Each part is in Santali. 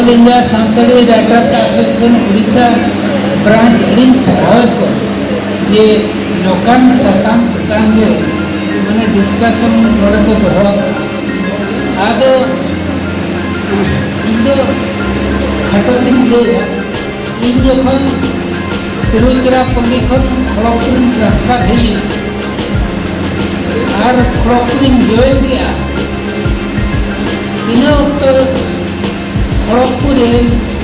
all India Santali writers association Orissa branch अड़ी सारावे को ये नौकान साताम चितान के मैंने डिस्कशन बड़े को दोहरा आदो इंदो खाटो दिन ले इन जखन तिरुचिरापल्ली खन खड़गपुर ट्रांसफर है और खड़गपुर जॉइन किया इन तो खड़गपुर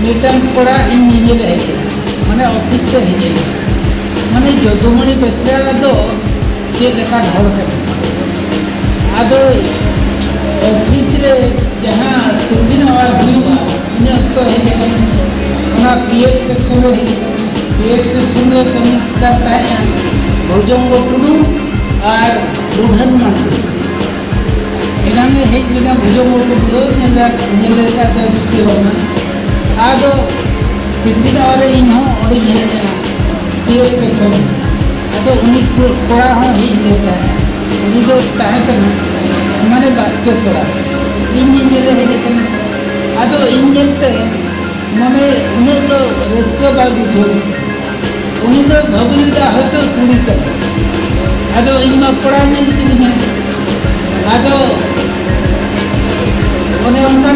मिटन पड़ा इन निजे हेजना माने ऑफिस ते हेजना माने जदुमणि बेसरा दो के लेका ढोल करे आदो ऑफिस रे जहां टिफिन और हुआ इन तो हेजना ओना पीएच सेक्शन रे हेजना पीएच सेक्शन रे कमी करता है भोजंगो टुडू और बुढ़न मांडी इनाने हेज बिना भोजंगो टुडू नेले का ते सेवना आदो तिंदिन और इनहो ओडी हेजना पीएच सेक्शन आदो उनी कोड़ा हो हेज लेता है उनी दो ताहे कना माने बास्केट कोड़ा इन नेले हेजना आदो इन जेते माने उन्हें तो रस्के बाग बुझोते उन्हें तो भगलीदा है तो कुड़ी करे आदो इन मा कोड़ा नेल किदिने आदो ओने उनका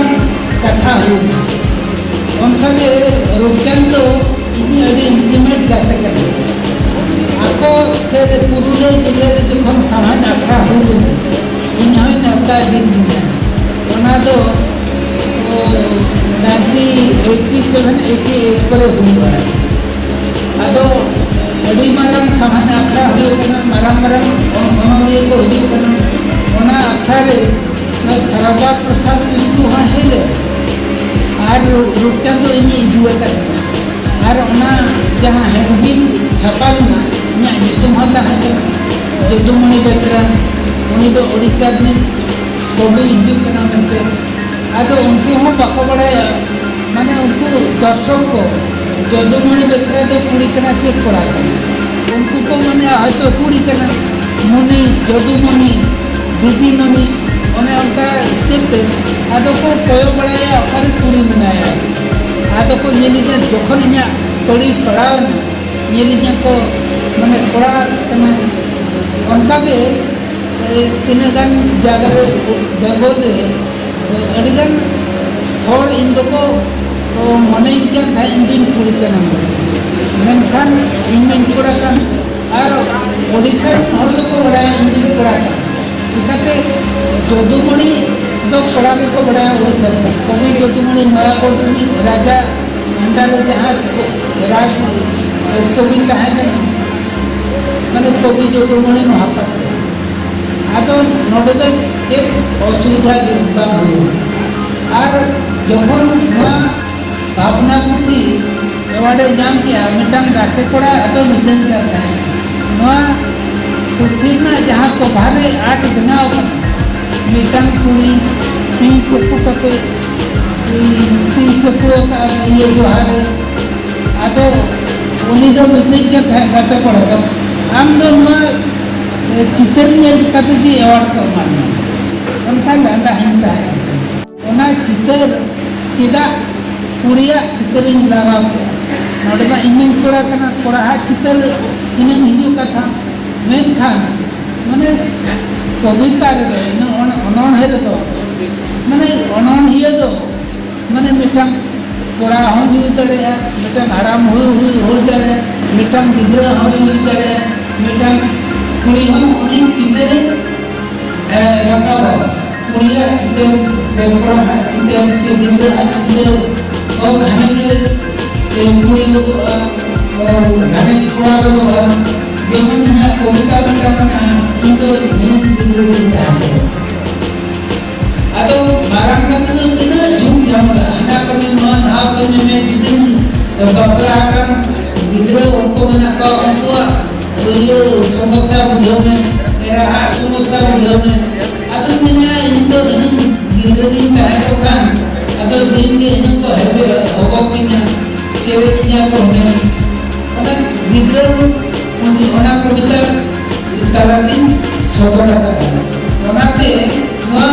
कथा हुई उनका के रुचन तो इनी अड़ी इंटीमेट गाते करे आको से पुरुले जिले रे जखन सामान आखरा हुई इन होय नता दिन दुनिया ओना तो 1987-88 पर हुआ आदो अड़ी मारंग सामान आखरा हुई कना मारंग ओनोलिया को हुई कना ओना आखरा रे सरदा प्रसाद किसको हा हेले आर रुचन तो इनी इदुआ का आर ओना जहां हेंगिन छापाल ना इना नितुम होता है जदुमणि बेसरा उनी तो ओडिसा में कवि हिजु कना मनते आदो उनको हो बाको बड़ाया माने उनको दर्शक को जदुमणि बेसरा तो कुड़ी कना से कोड़ा कना उनको को माने हयतो कुड़ी कना मुनि जदुमणि दीदी मणि ओने उनका स्थित आदो को कोयो बड़ाया अखारी कुड़ी मनाया आदो को नेलिजा जखन इना तोड़ी पड़ाव ना नेलिजा को माने कोड़ा कना उनका के तीन गान जगह रे बेंगोल रे अड़ीगन हर इन को मने इनका था इंडियन कुड़ी कना मेनखान इन कोड़ा कान और ओडिसा हर लोग बड़ाया इंडियन कोड़ा चिकाते जदुमणि तो कोड़ा को बड़ाया ओडिसा कवि जदुमणि नयाकोटनी राजा अंडाले जहाँ राज कवि कहा माने कवि जदुमणि महापात्र आदो नोडे दो चेक असुविधा बा भूल और जखन नवा भावना पुथी एवार्डे जाम किया मिटांग गाते कोड़ा आदो मिटन जाता है नवा पुथी ना जहाँ को भारे आर्ट बनाओ मिटांग कुड़ी पी चप्पू कते पी चप्पू का ये जो हारे आदो उन्हीं दो मिटन जाता है गाते कोड़ा तो आम दो नवा चित्र नेल कते की एवार्ड को मानना उनका गांधा हिंदा है ओना चित्र चिदा कुड़िया चित्र इन लगा पे नोडे मा इमिन कोड़ा कना कोड़ा हा चित्र इन हिजु कथा मेन खान माने कविता रे इन अनन हे तो माने अनन हिया तो माने मिटम कोड़ा हो नि तड़े मिटम हराम हो दरे मिटम गिद्रा हो नि तड़े मिटम कुड़ी हम इन चित्र रकाब कुड़िया चित्र से कोड़ा चित्र से गिद्रा चित्र और घने के कुड़ी और घने कोड़ा को जेमन यहाँ कविता बंटा मना इंदो हिंद गिद्रा बनता है आदो मारंग तो इतना झूम जामला अंडा कमी मान हा कमी में दिन बबला आकर गिद्रा उनको मना का उनको ये समस्या बुझो में एरा हा समस्या बुझो में आदो मिना इंदो हिंद गिद्रा दिन का है खान आदो दिन के हिंद को है होगा कि ना चेरे दिया को है और गिद्रा ओना कविता तालाकिन सतरा का है ओनाते नवा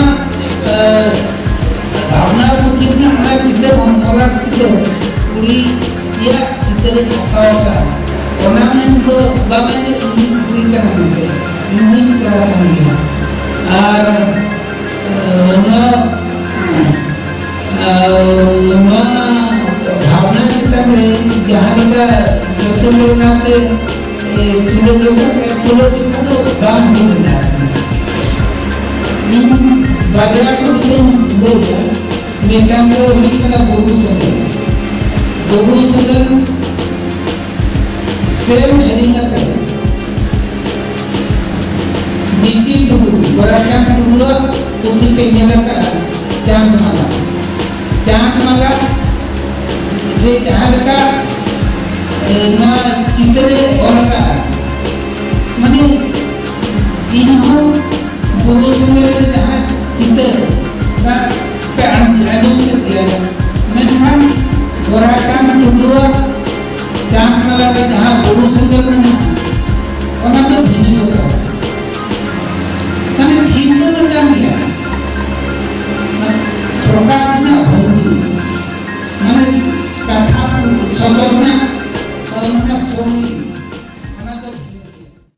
भावना पुथी में चित्र हम बोला चित्र पूरी या चित्र हटाओ का ornament तो बाबा ने पूरी करना बनते इंजन करा कर लिया और ना भावना चित्र में जहाँ का जो लोग नाते तुलो दिखा तो दाम नहीं देना इन बाजार को कितने बोला मेटांग को इनका बोलू सदर सेम हेडिंग आता है डीसी टुडू बराचांग टुडू पुथी पे मेला का चांद माला ये जहाँ का ना चित्रे और का मने इन्हों गुरु संगत जहाँ चित्र ना पैरण आजम के दिया मैं खान वराचान टुडुआ चांद माला के जहाँ गुरु संगत में ना वहाँ तो धीनी होगा मने ठीक तो जान गया प्रकाश में भंगी मने कथा स्वतंत्र